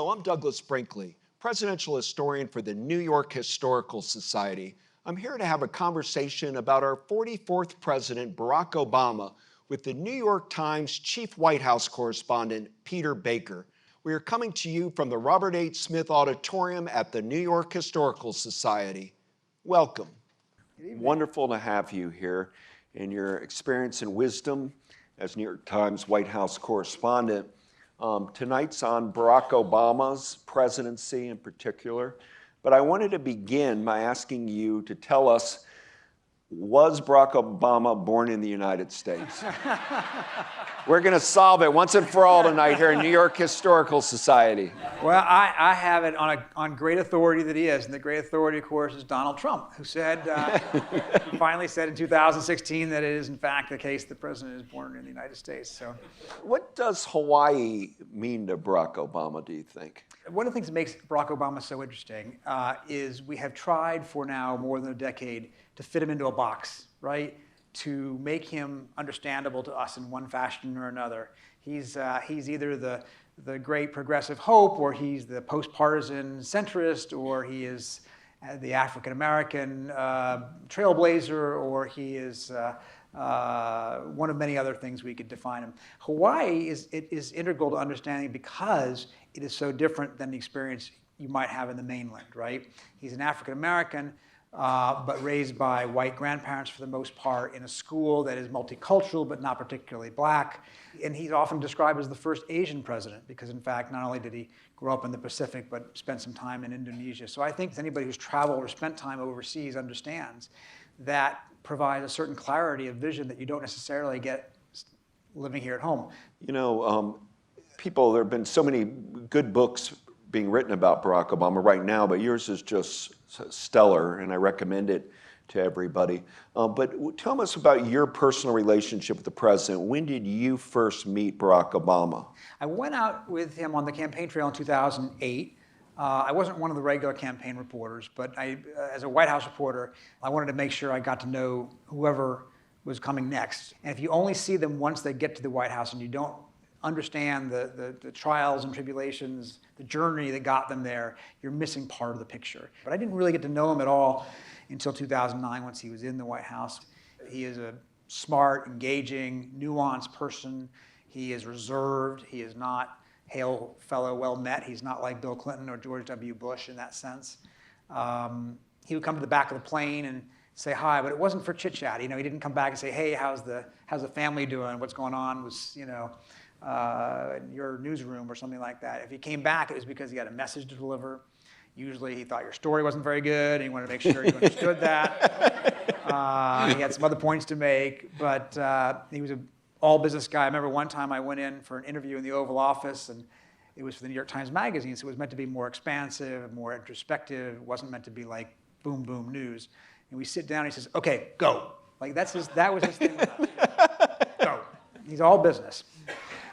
Hello, I'm Douglas Brinkley, presidential historian for the New York Historical Society. I'm here to have a conversation about our 44th president, Barack Obama, with the New York Times chief White House correspondent, Peter Baker. We are coming to you from the Robert H. Smith Auditorium at the New York Historical Society. Welcome. Wonderful to have you here, and your experience and wisdom as New York Times White House correspondent. Tonight's on Barack Obama's presidency in particular, but I wanted to begin by asking you to tell us, was Barack Obama born in the United States? We're going to solve it once and for all tonight here in New York Historical Society. Well, I have it on great authority that he is, and the great authority, of course, is Donald Trump, who said, finally said in 2016 that it is in fact the case the president is born in the United States. So, what does Hawaii mean to Barack Obama, do you think? One of the things that makes Barack Obama so interesting is we have tried for now more than a decade to fit him into a box, right? To make him understandable to us in one fashion or another. He's either the great progressive hope, or he's the post-partisan centrist, or he is the African-American trailblazer, or he is one of many other things we could define him. Hawaii is integral to understanding because it is so different than the experience you might have in the mainland, right? He's an African-American, but raised by white grandparents for the most part in a school that is multicultural but not particularly black. And he's often described as the first Asian president because, in fact, not only did he grow up in the Pacific but spent some time in Indonesia. So I think anybody who's traveled or spent time overseas understands that provides a certain clarity of vision that you don't necessarily get living here at home. You know, there have been so many good books being written about Barack Obama right now, but yours is just stellar, and I recommend it to everybody. But tell us about your personal relationship with the president. When did you first meet Barack Obama? I went out with him on the campaign trail in 2008. I wasn't one of the regular campaign reporters, but as a White House reporter, I wanted to make sure I got to know whoever was coming next. And if you only see them once they get to the White House and you don't understand the trials and tribulations, the journey that got them there, you're missing part of the picture. But I didn't really get to know him at all until 2009 once he was in the White House. He is a smart, engaging, nuanced person. He is reserved. He is not hail fellow, well met. He's not like Bill Clinton or George W. Bush in that sense. He would come to the back of the plane and say hi, but it wasn't for chit chat. You know, he didn't come back and say, hey, how's the family doing? What's going on? In your newsroom or something like that. If he came back, it was because he had a message to deliver. Usually he thought your story wasn't very good, and he wanted to make sure you understood that. He had some other points to make, but he was an all-business guy. I remember one time I went in for an interview in the Oval Office, and it was for the New York Times Magazine, so it was meant to be more expansive, more introspective. It wasn't meant to be like boom, boom news. And we sit down, and he says, okay, go. Like that was his thing. Go. He's all business.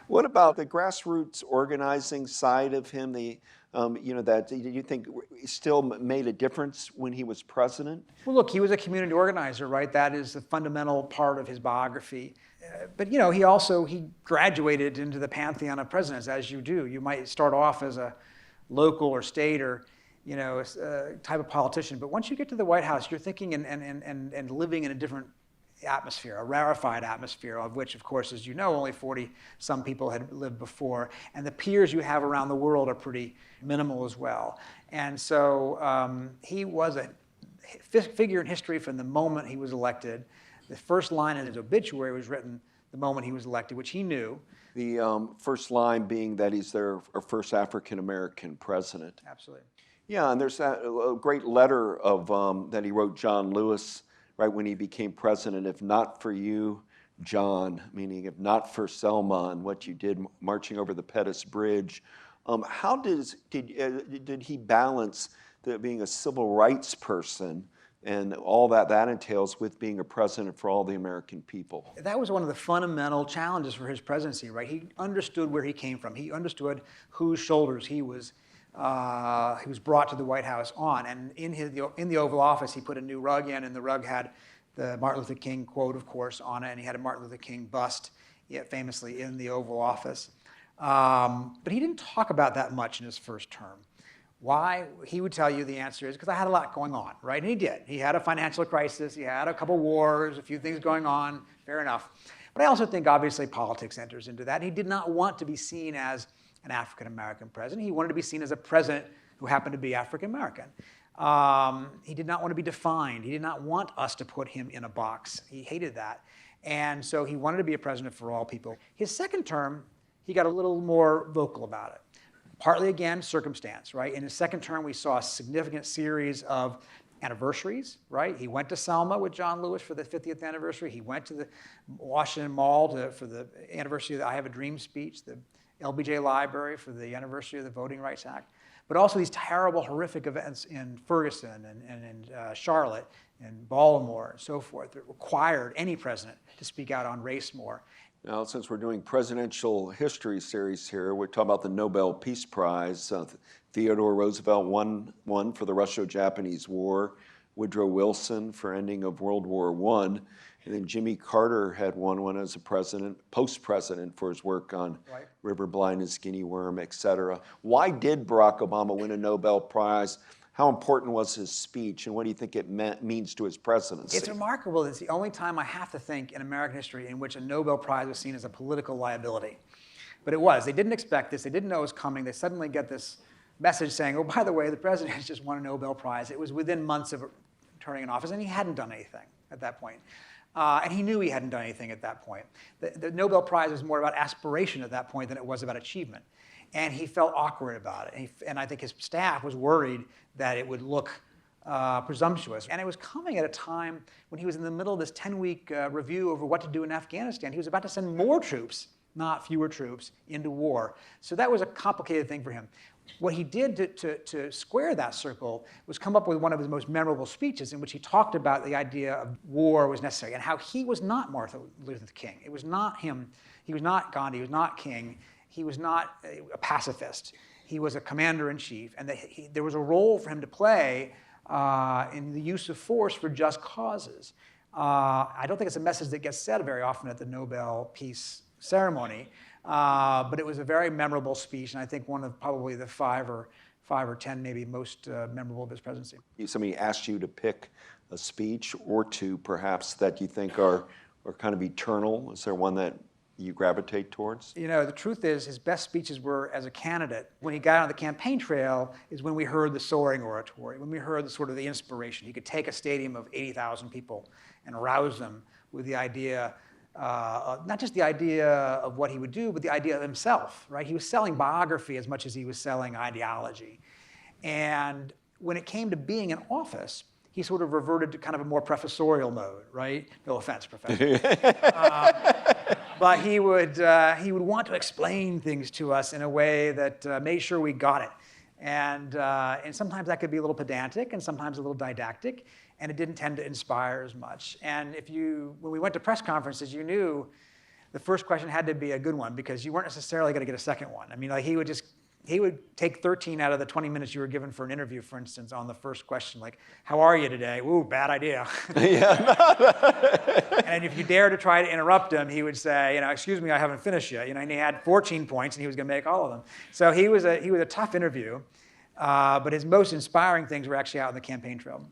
What about the grassroots organizing side of him? Do you think still made a difference when he was president? Well, look, he was a community organizer, right? That is the fundamental part of his biography. But he graduated into the pantheon of presidents, as you do. You might start off as a local or state or type of politician, but once you get to the White House, you're thinking and living in a different atmosphere, a rarefied atmosphere, of which, of course, as you know, only 40-some people had lived before. And the peers you have around the world are pretty minimal as well. And so he was a figure in history from the moment he was elected. The first line in his obituary was written the moment he was elected, which he knew. The first line being that he's our first African-American president. Absolutely. Yeah, and there's that great letter of that he wrote John Lewis right when he became president. If not for you, John, meaning if not for Selma and what you did marching over the Pettus Bridge, how did he balance being a civil rights person and all that entails with being a president for all the American people? That was one of the fundamental challenges for his presidency, right? He understood where he came from. He understood whose shoulders he was brought to the White House on. And in the Oval Office, he put a new rug in, and the rug had the Martin Luther King quote, of course, on it, and he had a Martin Luther King bust, famously in the Oval Office. But he didn't talk about that much in his first term. Why? He would tell you the answer is because I had a lot going on, right? And he did. He had a financial crisis. He had a couple wars, a few things going on. Fair enough. But I also think, obviously, politics enters into that. He did not want to be seen as an African-American president. He wanted to be seen as a president who happened to be African-American. He did not want to be defined. He did not want us to put him in a box. He hated that. And so he wanted to be a president for all people. His second term, he got a little more vocal about it. Partly, again, circumstance, right? In his second term, we saw a significant series of anniversaries, right? He went to Selma with John Lewis for the 50th anniversary. He went to the Washington Mall for the anniversary of the I Have a Dream speech, the LBJ Library for the anniversary of the Voting Rights Act. But also these terrible, horrific events in Ferguson and in Charlotte and Baltimore and so forth that required any president to speak out on race more. Now, since we're doing presidential history series here, we're talking about the Nobel Peace Prize. Theodore Roosevelt won one for the Russo-Japanese War, Woodrow Wilson for ending of World War I, and then Jimmy Carter had won one as a president, post-president, for his work on river blindness, guinea worm, et cetera. Why did Barack Obama win a Nobel Prize? How important was his speech, and what do you think it means to his presidency? It's remarkable. It's the only time I have to think in American history in which a Nobel Prize was seen as a political liability. But it was. They didn't expect this. They didn't know it was coming. They suddenly get this message saying, oh, by the way, the president has just won a Nobel Prize. It was within months of turning in office, and he hadn't done anything at that point. And he knew he hadn't done anything at that point. The Nobel Prize was more about aspiration at that point than it was about achievement. And he felt awkward about it. And I think his staff was worried that it would look presumptuous. And it was coming at a time when he was in the middle of this 10-week review over what to do in Afghanistan. He was about to send more troops, not fewer troops, into war. So that was a complicated thing for him. What he did to square that circle was come up with one of his most memorable speeches in which he talked about the idea of war was necessary and how he was not Martin Luther King. It was not him. He was not Gandhi. He was not King. He was not a pacifist. He was a commander-in-chief, and there was a role for him to play in the use of force for just causes. I don't think it's a message that gets said very often at the Nobel Peace Ceremony, but it was a very memorable speech, and I think one of probably the five or 10 maybe most memorable of his presidency. Somebody asked you to pick a speech or two, perhaps, that you think are kind of eternal. Is there one that you gravitate towards? You know, the truth is his best speeches were as a candidate. When he got on the campaign trail is when we heard the soaring oratory, when we heard the sort of the inspiration. He could take a stadium of 80,000 people and rouse them with the idea, not just the idea of what he would do, but the idea of himself, right? He was selling biography as much as he was selling ideology. And when it came to being in office, he sort of reverted to kind of a more professorial mode, right? No offense, Professor. But he would want to explain things to us in a way that made sure we got it. And sometimes that could be a little pedantic and sometimes a little didactic, and it didn't tend to inspire as much. And when we went to press conferences, you knew the first question had to be a good one because you weren't necessarily going to get a second one. I mean, like he would take 13 out of the 20 minutes you were given for an interview, for instance, on the first question, like, how are you today? Ooh, bad idea. And if you dare to try to interrupt him, he would say, excuse me, I haven't finished yet. And he had 14 points, and he was going to make all of them. So he was a tough interview, but his most inspiring things were actually out on the campaign trail.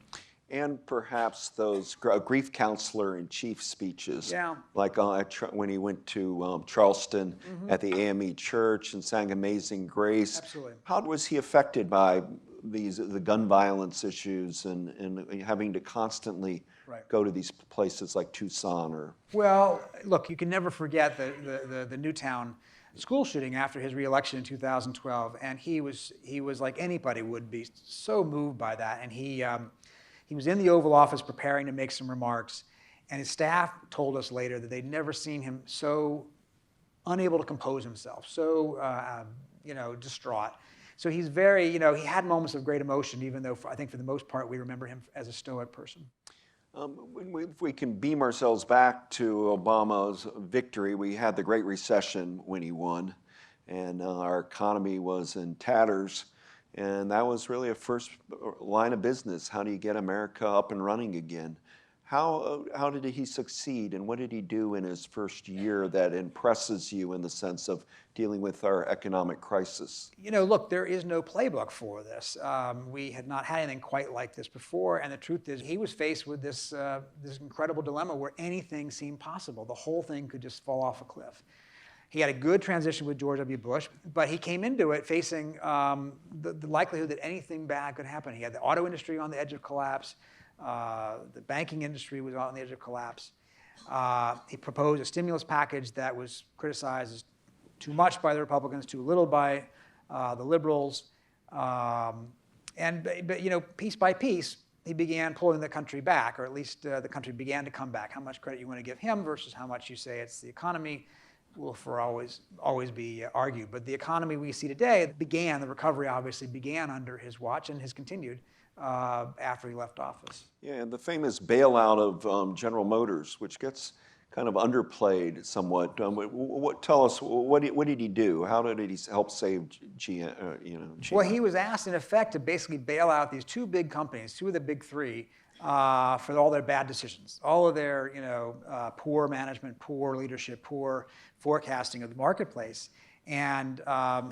And perhaps those grief counselor-in-chief speeches, like when he went to Charleston at the AME Church and sang Amazing Grace. Absolutely. How was he affected by the gun violence issues and having to constantly go to these places like Tucson or? Well, look, you can never forget the Newtown school shooting after his reelection in 2012, and he was like anybody would be so moved by that, and he was in the Oval Office preparing to make some remarks, and his staff told us later that they'd never seen him so unable to compose himself, so distraught. So he's very, he had moments of great emotion, even though I think for the most part we remember him as a stoic person. If we can beam ourselves back to Obama's victory, we had the Great Recession when he won, and our economy was in tatters. And that was really a first line of business. How do you get America up and running again? How did he succeed, and what did he do in his first year that impresses you in the sense of dealing with our economic crisis? You know, look, there is no playbook for this. We had not had anything quite like this before, and the truth is, he was faced with this incredible dilemma where anything seemed possible. The whole thing could just fall off a cliff. He had a good transition with George W. Bush, but he came into it facing the likelihood that anything bad could happen. He had the auto industry on the edge of collapse. The banking industry was on the edge of collapse. He proposed a stimulus package that was criticized as too much by the Republicans, too little by the liberals. But you know, piece by piece, he began pulling the country back, or at least the country began to come back. How much credit you want to give him versus how much you say it's the economy will for always be argued. But the economy we see today the recovery obviously began under his watch and has continued after he left office. Yeah, and the famous bailout of General Motors, which gets kind of underplayed somewhat. Tell us, what did he do? How did he help save GM? Well, he was asked, in effect, to basically bail out these two big companies, two of the big three, for all their bad decisions, all of their poor management, poor leadership, poor forecasting of the marketplace. And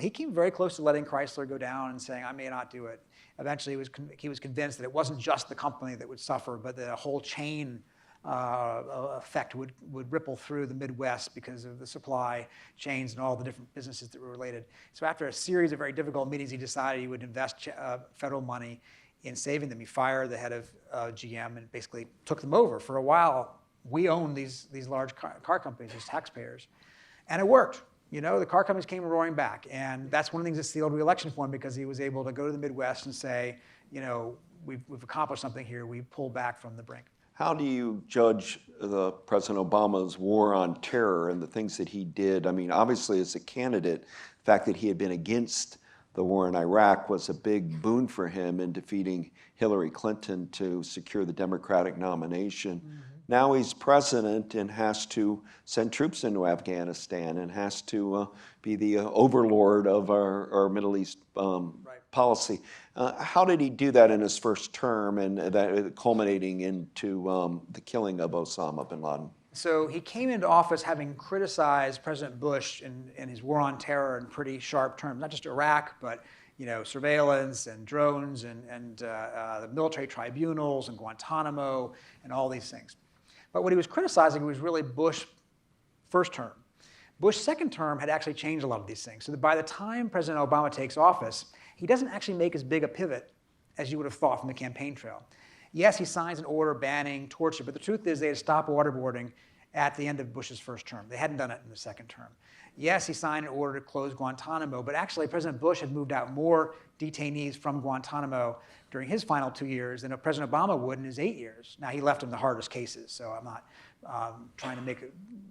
he came very close to letting Chrysler go down and saying, I may not do it. Eventually, he was convinced that it wasn't just the company that would suffer, but that a whole chain effect would ripple through the Midwest because of the supply chains and all the different businesses that were related. So after a series of very difficult meetings, he decided he would invest federal money in saving them. He fired the head of GM and basically took them over. For a while, we owned these large car companies as taxpayers. And it worked. You know, the car companies came roaring back. And that's one of the things that sealed re-election for him, because he was able to go to the Midwest and say, you know, we've accomplished something here. We pulled back from the brink. How do you judge President Obama's war on terror and the things that he did? I mean, obviously, as a candidate, the fact that he had been against the war in Iraq was a big boon for him in defeating Hillary Clinton to secure the Democratic nomination. Mm-hmm. Now he's president and has to send troops into Afghanistan and has to be the overlord of our Middle East policy. How did he do that in his first term, and that culminating into the killing of Osama bin Laden? So he came into office having criticized President Bush in his war on terror in pretty sharp terms, not just Iraq, but surveillance and drones and the military tribunals and Guantanamo and all these things. But what he was criticizing was really Bush first term. Bush second term had actually changed a lot of these things. So that by the time President Obama takes office, he doesn't actually make as big a pivot as you would have thought from the campaign trail. Yes, he signs an order banning torture, but the truth is they had stopped waterboarding at the end of Bush's first term. They hadn't done it in the second term. Yes, he signed an order to close Guantanamo, but actually President Bush had moved out more detainees from Guantanamo during his final 2 years than President Obama would in his 8 years. Now, he left him the hardest cases, so I'm not trying to make a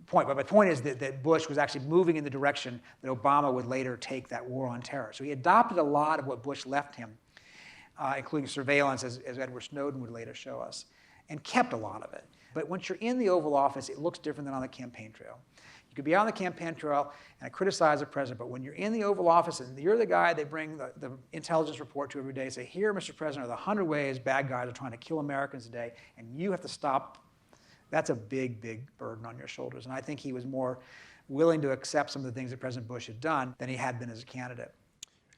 point. But my point is that Bush was actually moving in the direction that Obama would later take that war on terror. So he adopted a lot of what Bush left him, including surveillance, as Edward Snowden would later show us, and kept a lot of it. But once you're in the Oval Office, it looks different than on the campaign trail. You could be on the campaign trail and criticize the president, but when you're in the Oval Office and you're the guy they bring the intelligence report to every day, say, here, Mr. President, are the 100 ways bad guys are trying to kill Americans today, and you have to stop. That's a big, big burden on your shoulders. And I think he was more willing to accept some of the things that President Bush had done than he had been as a candidate.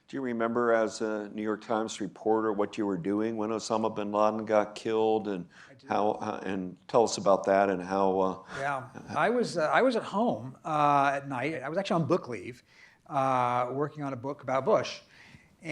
Do you remember, as a New York Times reporter, what you were doing when Osama bin Laden got killed, and and tell us about that and how? Yeah, I was at home at night. I was actually on book leave, working on a book about Bush, but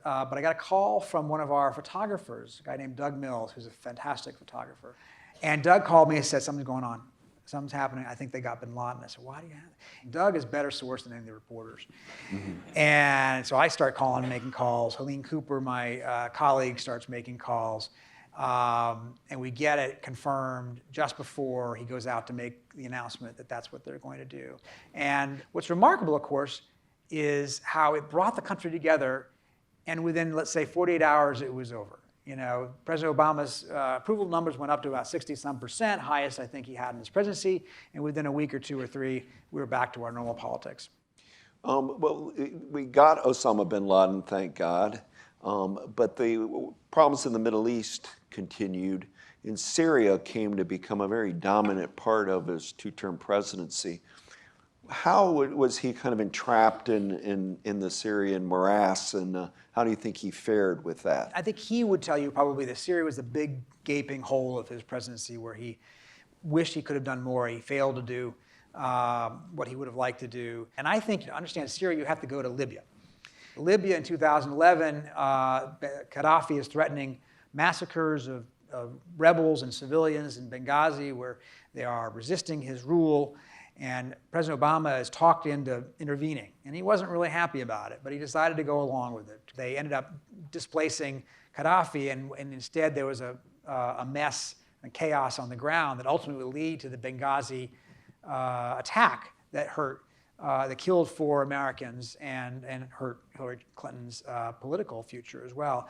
I got a call from one of our photographers, a guy named Doug Mills, who's a fantastic photographer, and Doug called me and said something's going on. Something's happening. I think they got bin Laden. I said, why do you have it? Doug is better sourced than any of the reporters. Mm-hmm. And so I start calling and making calls. Helene Cooper, my colleague, starts making calls. And we get it confirmed just before he goes out to make the announcement that that's what they're going to do. And what's remarkable, of course, is how it brought the country together. And within, let's say, 48 hours, it was over. President Obama's approval numbers went up to about 60-some%, highest I think he had in his presidency. And within a week or two or three, we were back to our normal politics. Well, we got Osama bin Laden, thank God. But the problems in the Middle East continued. in Syria came to become a very dominant part of his two-term presidency. How was he kind of entrapped in the Syrian morass, and how do you think he fared with that? I think he would tell you probably that Syria was the big gaping hole of his presidency where he wished he could have done more. He failed to do what he would have liked to do. And I think to understand Syria, you have to go to Libya. Libya in 2011, Gaddafi is threatening massacres of rebels and civilians in Benghazi where they are resisting his rule. And President Obama is talked into intervening. And he wasn't really happy about it, but he decided to go along with it. They ended up displacing Gaddafi, and instead there was a mess and chaos on the ground that ultimately would lead to the Benghazi attack that killed 4 Americans and hurt Hillary Clinton's political future as well.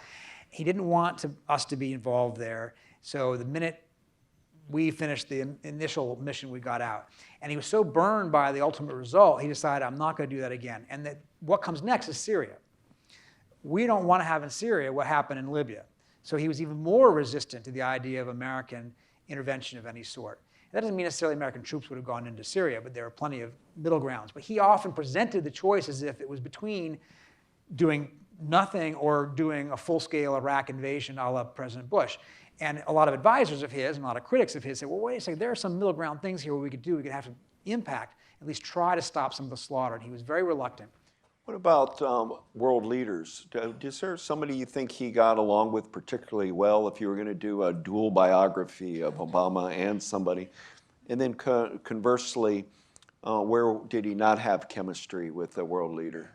He didn't want us to be involved there. So the minute we finished the initial mission, we got out. And he was so burned by the ultimate result, he decided, I'm not going to do that again. And that what comes next is Syria. We don't want to have in Syria what happened in Libya. So he was even more resistant to the idea of American intervention of any sort. That doesn't mean necessarily American troops would have gone into Syria, but there are plenty of middle grounds. But he often presented the choice as if it was between doing nothing or doing a full-scale Iraq invasion a la President Bush. And a lot of advisors of his and a lot of critics of his said, well, wait a second, there are some middle ground things here where we could do. We could have to impact, at least try to stop some of the slaughter. And he was very reluctant. What about world leaders? Is there somebody you think he got along with particularly well if you were going to do a dual biography of Obama and somebody? And then conversely, where did he not have chemistry with a world leader?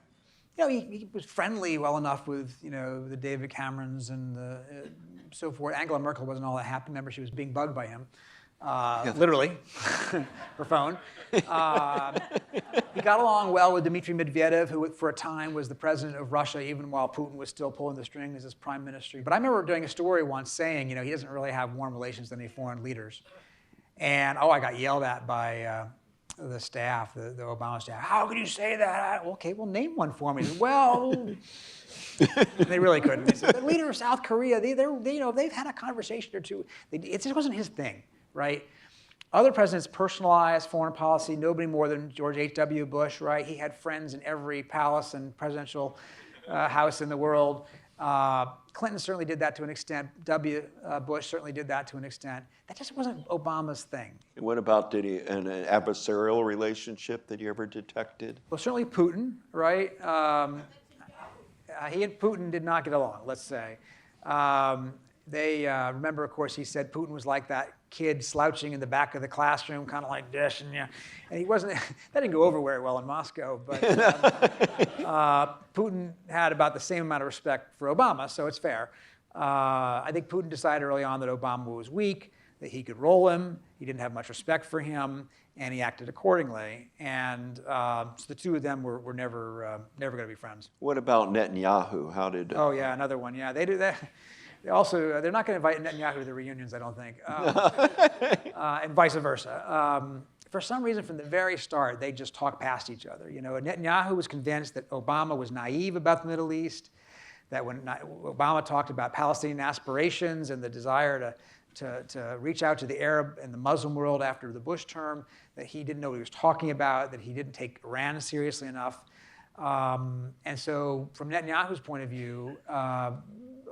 You know, he was friendly well enough with, the David Camerons and so forth. Angela Merkel wasn't all that happy. Remember, she was being bugged by him, literally, her phone. He got along well with Dmitry Medvedev, who for a time was the president of Russia, even while Putin was still pulling the strings as his prime minister. But I remember doing a story once saying, he doesn't really have warm relations with any foreign leaders. And, I got yelled at by the staff, the Obama staff. How could you say that? Okay, well, name one for me. Well, they really couldn't. They said, the leader of South Korea, they've had a conversation or two. It just wasn't his thing, right? Other presidents personalized foreign policy, nobody more than George H.W. Bush, right? He had friends in every palace and presidential house in the world. Clinton certainly did that to an extent. Bush certainly did that to an extent. That just wasn't Obama's thing. And what about an adversarial relationship that you ever detected? Well, certainly Putin, right? He and Putin did not get along, let's say. Remember, of course, he said Putin was like that kid slouching in the back of the classroom, kind of like this, and he wasn't. That didn't go over very well in Moscow. But Putin had about the same amount of respect for Obama, so it's fair. I think Putin decided early on that Obama was weak, that he could roll him. He didn't have much respect for him, and he acted accordingly. And so the two of them were never going to be friends. What about Netanyahu? How did? Oh yeah, another one. Yeah, they do that. They're not going to invite Netanyahu to the reunions, I don't think, and vice versa. For some reason, from the very start, they just talked past each other. Netanyahu was convinced that Obama was naive about the Middle East, that when Obama talked about Palestinian aspirations and the desire to reach out to the Arab and the Muslim world after the Bush term, that he didn't know what he was talking about, that he didn't take Iran seriously enough. And so from Netanyahu's point of view,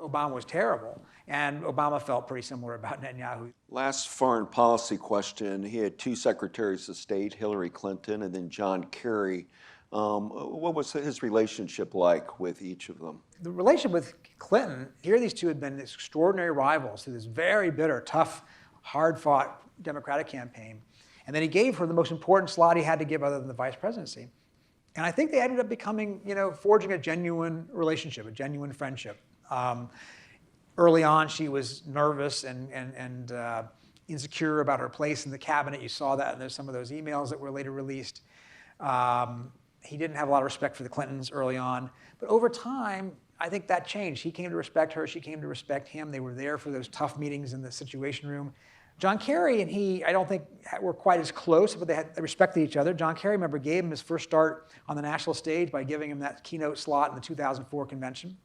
Obama was terrible, and Obama felt pretty similar about Netanyahu. Last foreign policy question. He had 2 secretaries of state, Hillary Clinton and then John Kerry. What was his relationship like with each of them? The relationship with Clinton, here these two had been extraordinary rivals through this very bitter, tough, hard-fought Democratic campaign. And then he gave her the most important slot he had to give other than the vice presidency. And I think they ended up becoming, forging a genuine relationship, a genuine friendship. Early on, she was nervous and insecure about her place in the cabinet. You saw that in some of those emails that were later released. He didn't have a lot of respect for the Clintons early on. But over time, I think that changed. He came to respect her. She came to respect him. They were there for those tough meetings in the Situation Room. John Kerry and he, I don't think were quite as close, but they respected each other. John Kerry, remember, gave him his first start on the national stage by giving him that keynote slot in the 2004 convention.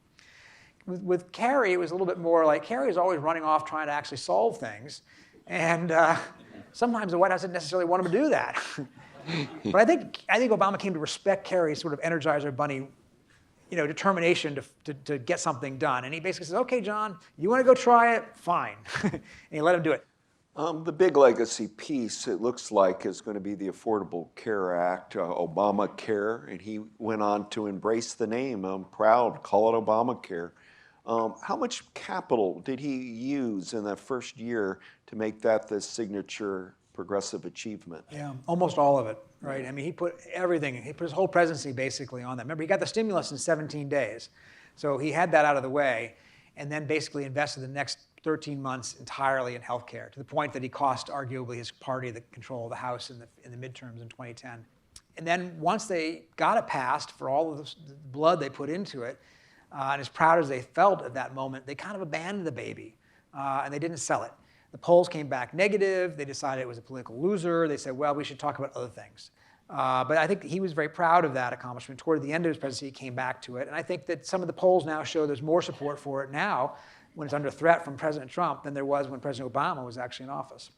With Kerry, it was a little bit more like Kerry was always running off trying to actually solve things. And sometimes the White House didn't necessarily want him to do that. But I think Obama came to respect Kerry's sort of Energizer Bunny, determination to get something done. And he basically says, okay, John, you want to go try it? Fine. And he let him do it. The big legacy piece, it looks like, is going to be the Affordable Care Act, Obamacare, and he went on to embrace the name. I'm proud, call it Obamacare. How much capital did he use in that first year to make that the signature progressive achievement? Yeah, almost all of it, right? I mean, he put everything, he put his whole presidency basically on that. Remember, he got the stimulus in 17 days. So he had that out of the way and then basically invested the next 13 months entirely in healthcare, to the point that he cost arguably his party the control of the House in the midterms in 2010. And then once they got it passed, for all of the blood they put into it, and as proud as they felt at that moment, they kind of abandoned the baby, and they didn't sell it. The polls came back negative. They decided it was a political loser. They said, well, we should talk about other things. But I think he was very proud of that accomplishment. Toward the end of his presidency, he came back to it. And I think that some of the polls now show there's more support for it now when it's under threat from President Trump than there was when President Obama was actually in office.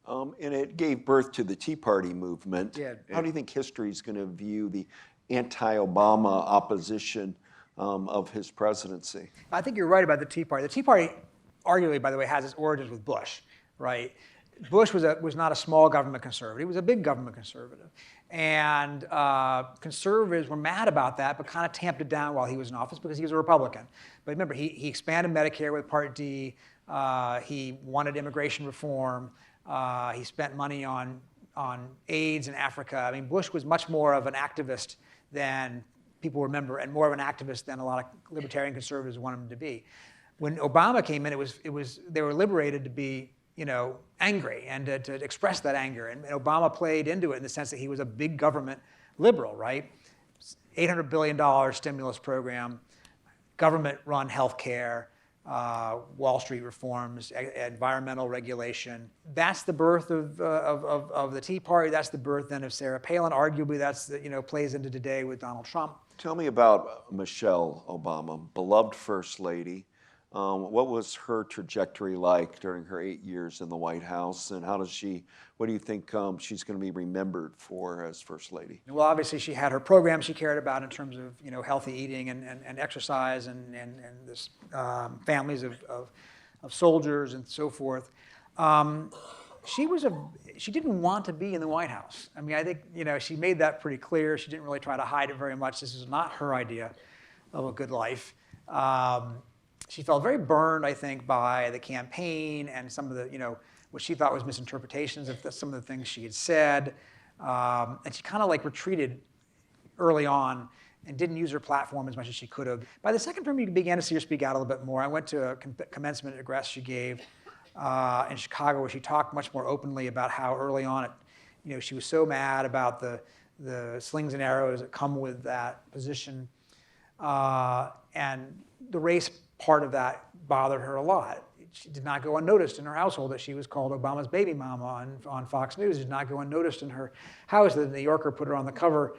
And it gave birth to the Tea Party movement. Yeah. How do you think history is going to view the anti-Obama opposition of his presidency? I think you're right about the Tea Party. The Tea Party, arguably, by the way, has its origins with Bush, right? Bush was not a small government conservative. He was a big government conservative. And conservatives were mad about that, but kind of tamped it down while he was in office because he was a Republican. But remember, he expanded Medicare with Part D. He wanted immigration reform. He spent money on AIDS in Africa. I mean, Bush was much more of an activist than people remember, and more of an activist than a lot of libertarian conservatives wanted him to be. When Obama came in, they were liberated to be angry and to express that anger. And Obama played into it in the sense that he was a big government liberal, right? $800 billion stimulus program, government-run health care, Wall Street reforms, environmental regulation. That's the birth of the Tea Party. That's the birth then of Sarah Palin. Arguably, that's plays into today with Donald Trump. Tell me about Michelle Obama, beloved First Lady. What was her trajectory like during her 8 years in the White House, and what do you think she's going to be remembered for as First Lady? Well, obviously she had her program she cared about in terms of healthy eating and exercise and this families of soldiers and so forth. She didn't want to be in the White House. I mean, I think she made that pretty clear. She didn't really try to hide it very much. This is not her idea of a good life. She felt very burned, I think, by the campaign and some of the, what she thought was misinterpretations of some of the things she had said. And she kind of retreated early on and didn't use her platform as much as she could have. By the second term, you began to see her speak out a little bit more. I went to a commencement address she gave in Chicago where she talked much more openly about how early on, she was so mad about the slings and arrows that come with that position. And the race part of that bothered her a lot. She did not go unnoticed in her household that she was called Obama's baby mama on Fox News. It did not go unnoticed in her house that the New Yorker put her on the cover,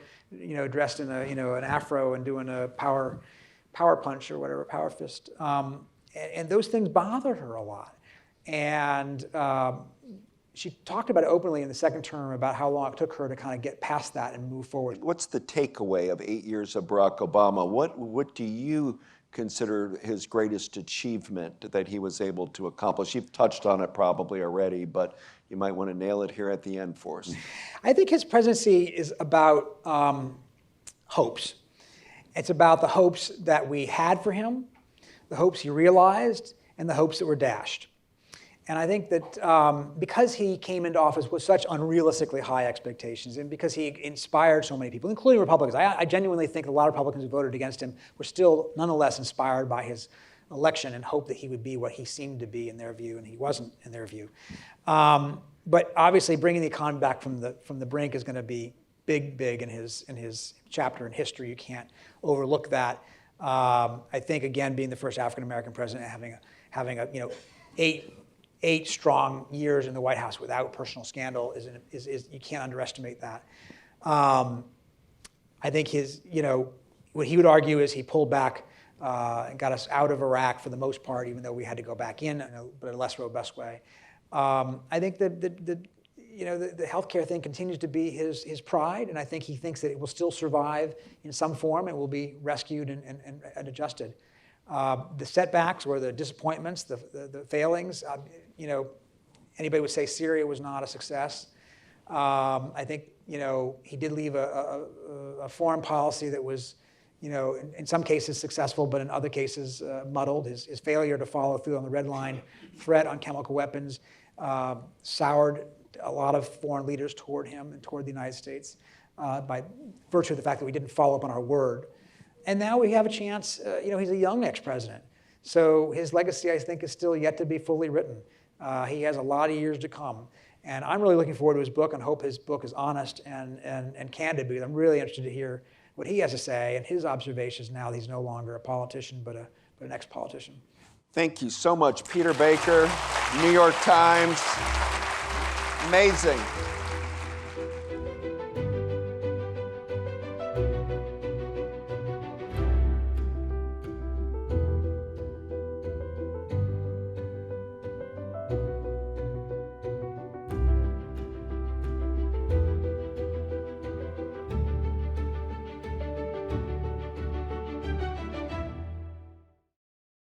dressed in an afro and doing a power punch or whatever, power fist. And those things bothered her a lot. And she talked about it openly in the second term about how long it took her to kind of get past that and move forward. What's the takeaway of 8 years of Barack Obama? What do you consider his greatest achievement that he was able to accomplish? You've touched on it probably already, but you might want to nail it here at the end for us. I think his presidency is about hopes. It's about the hopes that we had for him, the hopes he realized, and the hopes that were dashed. And I think that because he came into office with such unrealistically high expectations, and because he inspired so many people, including Republicans, I genuinely think a lot of Republicans who voted against him were still nonetheless inspired by his election and hoped that he would be what he seemed to be in their view, and he wasn't in their view. But obviously, bringing the economy back from the brink is going to be big in his chapter in history. You can't overlook that. I think again, being the first African American president, having a 8 strong years in the White House without personal scandal is you can't underestimate that. I think what he would argue is he pulled back and got us out of Iraq for the most part, even though we had to go back in but in a less robust way. I think that the healthcare thing continues to be his pride, and I think he thinks that it will still survive in some form and will be rescued and adjusted. The setbacks or the disappointments, the failings, anybody would say Syria was not a success. I think he did leave a foreign policy that was, in some cases successful, but in other cases muddled. His failure to follow through on the red line threat on chemical weapons soured a lot of foreign leaders toward him and toward the United States by virtue of the fact that we didn't follow up on our word. And now we have a chance, he's a young ex-president. So his legacy, I think, is still yet to be fully written. He has a lot of years to come. And I'm really looking forward to his book and hope his book is honest and candid, because I'm really interested to hear what he has to say and his observations now that he's no longer a politician, but an ex-politician. Thank you so much, Peter Baker, New York Times. Amazing.